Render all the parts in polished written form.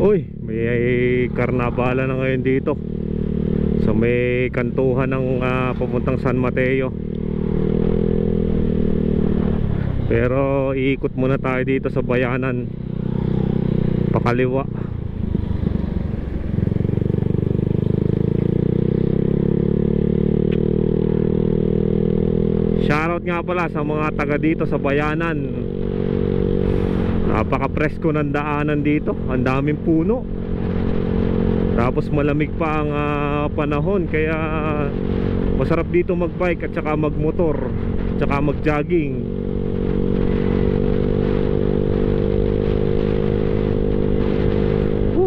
Uy, may karnabala na ngayon dito sa may kantuhan ng papuntang San Mateo. Pero iikot muna tayo dito sa bayanan, pakaliwa. Shoutout nga pala sa mga taga dito sa bayanan. Napaka-presko ng daanan dito. Ang daming puno. Tapos malamig pa ang panahon. Kaya masarap dito magbike at saka magmotor at saka magjogging.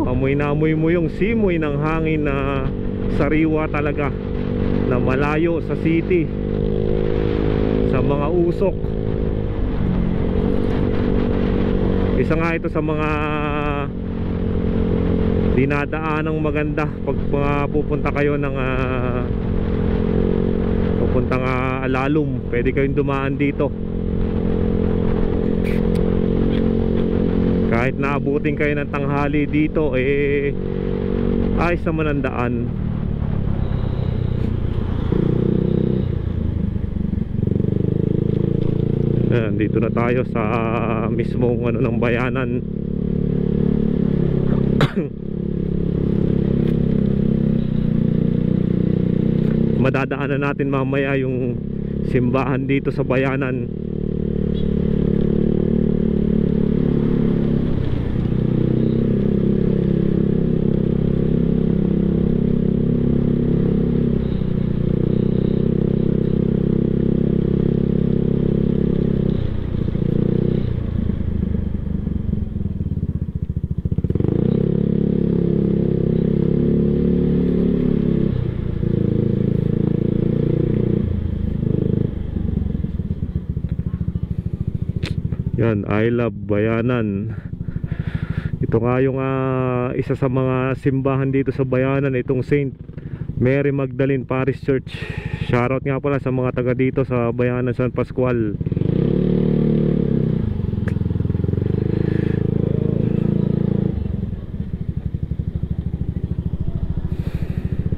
Amoy na amoy mo yung simoy ng hangin na sariwa talaga, na malayo sa city, sa mga usok. Isa nga ito sa mga dinadaanang maganda pag pupunta kayo ng pupuntang Alalum. Pwede kayong dumaan dito. Kahit naabutin kayo ng tanghali dito, ayos naman ang daan. Ayan, dito na tayo sa mismong ng bayanan. Madadaanan natin mamaya yung simbahan dito sa bayanan. Yan, I love Bayanan. Ito nga yung isa sa mga simbahan dito sa bayanan, itong Saint Mary Magdalene Parish Church. Shoutout nga pala sa mga taga dito sa bayanan San Pascual.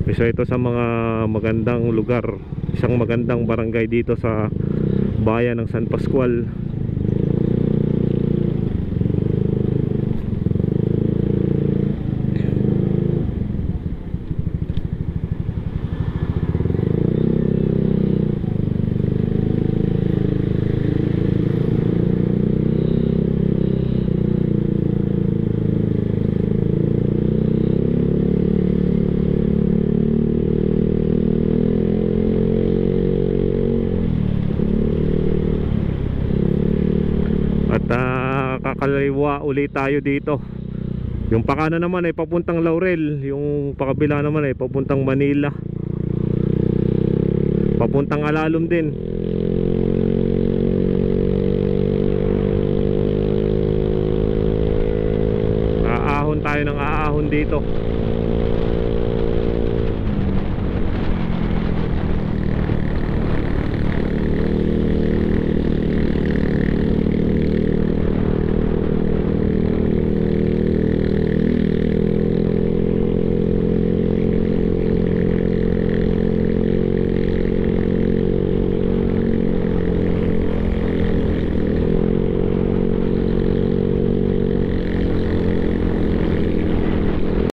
Isa ito sa mga magandang lugar, isang magandang barangay dito sa bayan ng San Pascual. Kakaliwa ulit tayo dito. Yung pakana naman ay papuntang Laurel, yung pakabila naman ay papuntang Manila, papuntang Alalum din. Aahon tayo ng aahon dito.